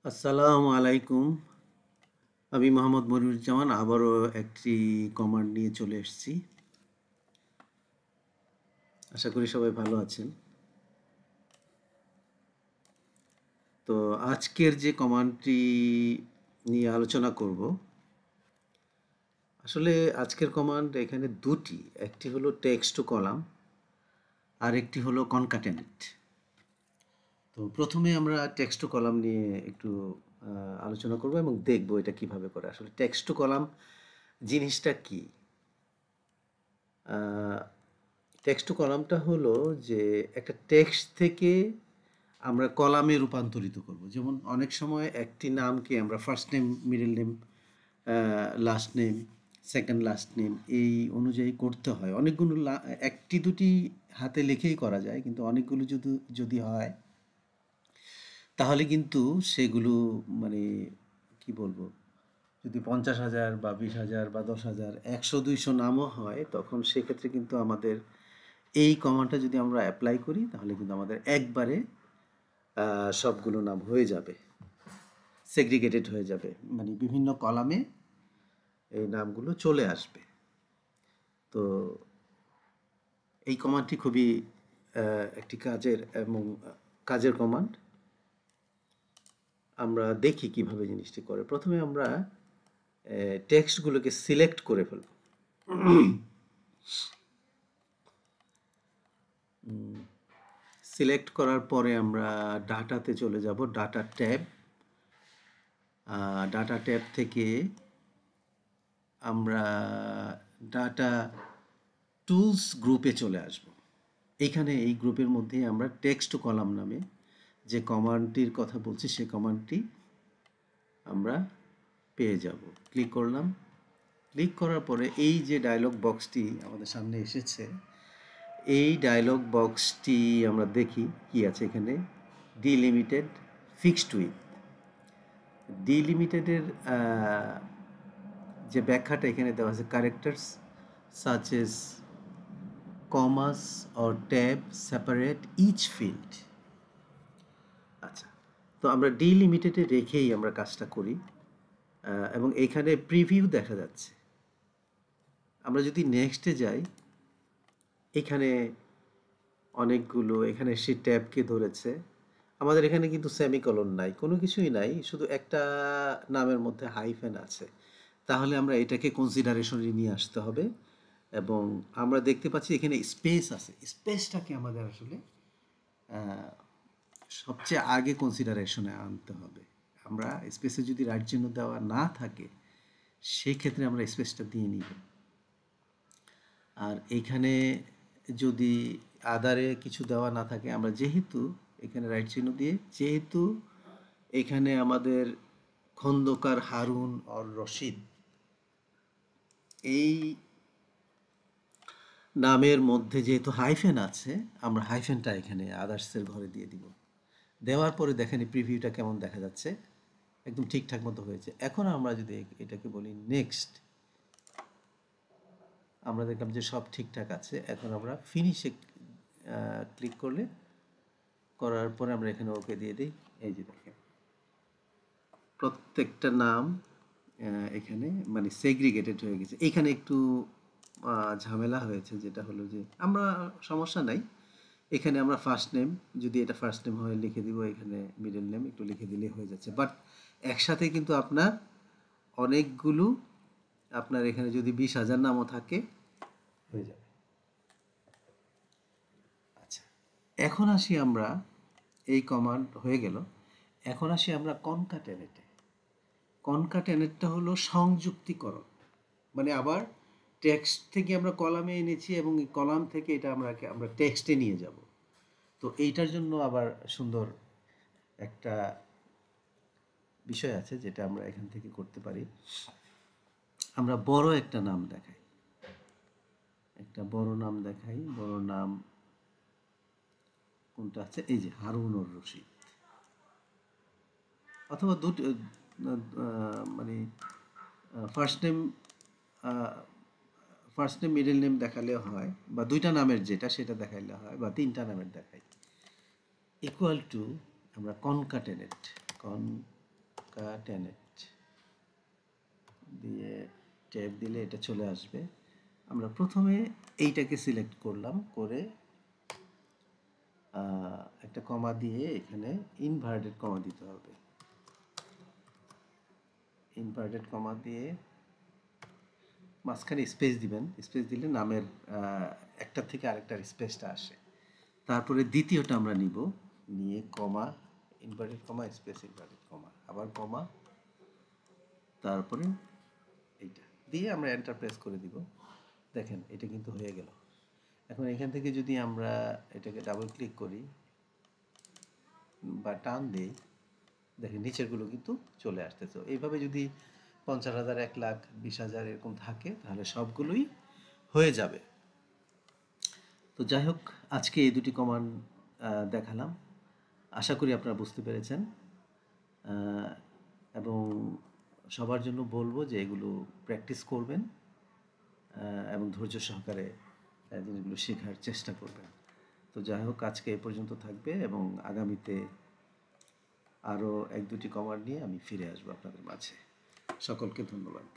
আসসালামু আলাইকুম। আমি মোহাম্মদ মনিরুজ্জামান আবারও একটি কমান্ড নিয়ে চলে এসেছি। আশা করি সবাই ভালো আছেন। তো আজকের যে কমান্ডটি নিয়ে আলোচনা করব, আসলে আজকের কমান্ড এখানে দুটি, একটি হলো টেক্সট টু কলাম আর একটি হলো কনকাটেনেট। তো প্রথমে আমরা টেক্সট টু কলাম নিয়ে একটু আলোচনা করব এবং দেখব এটা কিভাবে করে। আসলে টেক্সট টু কলাম জিনিসটা কি? টেক্সট টু কলামটা হলো যে একটা টেক্সট থেকে আমরা কলামে রূপান্তরিত করব। যেমন অনেক সময় একটি নামকে আমরা first name, middle name, last name, second last name এই অনুযায়ী করতে হয়। অনেকগুলো একটি দুটি হাতে লিখেই করা যায়, কিন্তু অনেকগুলো যদি হয় তাহলে কিন্তু সেগুলো মানে কি বলবো, যদি 50,000 বা 20,000 বা 10,000, 100-200 নামও হয়, তখন সেক্ষেত্রে কিন্তু আমাদের এই কমান্ডটা যদি আমরা অ্যাপ্লাই করি তাহলে কিন্তু আমাদের একবারে সবগুলো নাম হয়ে যাবে, সেগ্রিগেটেড হয়ে যাবে, মানে বিভিন্ন কলামে এই নামগুলো চলে আসবে। তো এই কমান্ডটি খুবই একটি কাজের কমান্ড। আমরা দেখি কিভাবে জিনিসটি করে। প্রথমে আমরা টেক্সটগুলোকে সিলেক্ট করে ফেলব। সিলেক্ট করার পরে আমরা ডাটাতে চলে যাব, ডাটা ট্যাব থেকে আমরা ডাটা টুলস গ্রুপে চলে আসব। এইখানে এই গ্রুপের মধ্যে আমরা টেক্সট টু কলাম নামে যে কমান্ডটির কথা বলছি সেই কমান্ডটি আমরা পেয়ে যাব। ক্লিক করলাম। ক্লিক করার পরে এই যে ডায়লগ বক্সটি আমাদের সামনে এসেছে, এই ডায়লগ বক্সটি আমরা দেখি কি আছে এখানে। ডিলিমিটেড, ফিক্সড উইথ। ডিলিমিটেডের যে ব্যাখ্যাটা এখানে দেওয়া আছে, characters such as commas or tab separate each field. আচ্ছা, তো আমরা ডিলিমিটেডে রেখেই আমরা কাজটা করি এবং এখানে প্রিভিউ দেখা যাচ্ছে। আমরা যদি নেক্সটে যাই, এখানে অনেকগুলো, এখানে সে ট্যাবকে ধরেছে। আমাদের এখানে কিন্তু সেমিকলন নাই, কোনো কিছুই নাই, শুধু একটা নামের মধ্যে হাইফেন আছে। তাহলে আমরা এটাকে কনসিডারেশনে নিয়ে আসতে হবে এবং আমরা দেখতে পাচ্ছি এখানে স্পেস আছে। স্পেসটাকে আমাদের আসলে সবচেয়ে আগে কনসিডারেশনে আনতে হবে। আমরা স্পেসে যদি রাইট চিহ্ন দেওয়া না থাকে সেই ক্ষেত্রে আমরা স্পেসটা দিয়ে নিব। আর এইখানে যদি আদারে কিছু দেওয়া না থাকে, আমরা যেহেতু এখানে রাইট চিহ্ন দিয়ে, যেহেতু এখানে আমাদের খন্দকার হারুন আর রশিদ এই নামের মধ্যে যেহেতু হাইফেন আছে, আমরা হাইফেনটা এখানে আদার্সের ঘরে দিয়ে দিব। দেওয়ার পরে দেখেন প্রিভিউটা কেমন দেখা যাচ্ছে, একদম ঠিকঠাক মতো হয়েছে। এখন আমরা যদি এটাকে বলি নেক্সট, আমরা দেখলাম যে সব ঠিকঠাক আছে। এখন আমরা ফিনিশে ক্লিক করার পরে আমরা এখানে ওকে দিয়ে দিই। এই যে দেখেন প্রত্যেকটা নাম এখানে মানে সেগ্রিগেটেড হয়ে গেছে। এখানে একটু ঝামেলা হয়েছে, যেটা হলো যে আমরা, সমস্যা নাই, এখানে আমরা ফার্স্ট নেম, যদি এটা ফার্স্ট নেম হয় লিখে দিব, এখানে মিডল নেম একটু লিখে দিলে হয়ে যাচ্ছে। বাট একসাথে কিন্তু আপনার অনেকগুলো, আপনার এখানে যদি 20,000 নামও থাকে হয়ে যাবে। আচ্ছা, এখন আসি আমরা, এই কমান্ড হয়ে গেল। এখন আসি আমরা কনকাটেনেটে। কনকাটেনেটটা হলো সংযুক্তিকরণ, মানে আবার টেক্সট থেকে আমরা কলামে এনেছি এবং এই কলাম থেকে এটা আমরা টেক্সটে নিয়ে যাব। তো এইটার জন্য আবার সুন্দর একটা বিষয় আছে যেটা আমরা এখান থেকে করতে পারি। আমরা বড় একটা নাম দেখাই, বড় নাম কোনটা আছে, এই যে হারুনুর রশিদ, অথবা দুটো মানে ফার্স্ট নেম মিডল নেম দেখালেও হয়, বা দুইটা নামের যেটা সেটা দেখাইলে হয়, বা তিনটা নামের দেখাই। ইকুয়াল টু আমরা কনকাটেনেট, ঢাকা 10-8 দিয়ে ট্যাব দিলে এটা চলে আসবে। আমরা প্রথমে এইটাকে সিলেক্ট করলাম, করে একটা কমা দিয়ে এখানে ইনভার্টেড কমা দিতে হবে। ইনভার্টেড কমা দিয়ে মাঝখানে স্পেস দিবেন, স্পেস দিলে নামের একটা থেকে আরেকটার স্পেসটা আসে। তারপরে দ্বিতীয়টা আমরা নিব, নিয়ে comma, inverted comma, space, inverted comma, আবার কমা, তারপরে এইটা দিয়ে আমরা এন্টার প্রেস করে দিব। দেখেন এটা কিন্তু হয়ে গেল। এখন এখান থেকে যদি আমরা এটাকে ডাবল ক্লিক করি বা টান দিই, দেখেন নিচেরগুলো কিন্তু চলে আসতেছে। এইভাবে যদি 50,000, 1 লাখ, 20,000 এরকম থাকে তাহলে সবগুলোই হয়ে যাবে। তো যাই হোক, আজকে এই দুটি কমান্ড দেখালাম। আশা করি আপনারা বুঝতে পেরেছেন, এবং সবার জন্য বলবো যে এগুলো প্র্যাকটিস করবেন এবং ধৈর্য সহকারে জিনিসগুলো শেখার চেষ্টা করবেন। তো যাই হোক, আজকে এ পর্যন্ত থাকবে এবং আগামীতে আরও 1-2টি কমান্ড নিয়ে আমি ফিরে আসবো আপনাদের মাঝে। সকলকে ধন্যবাদ।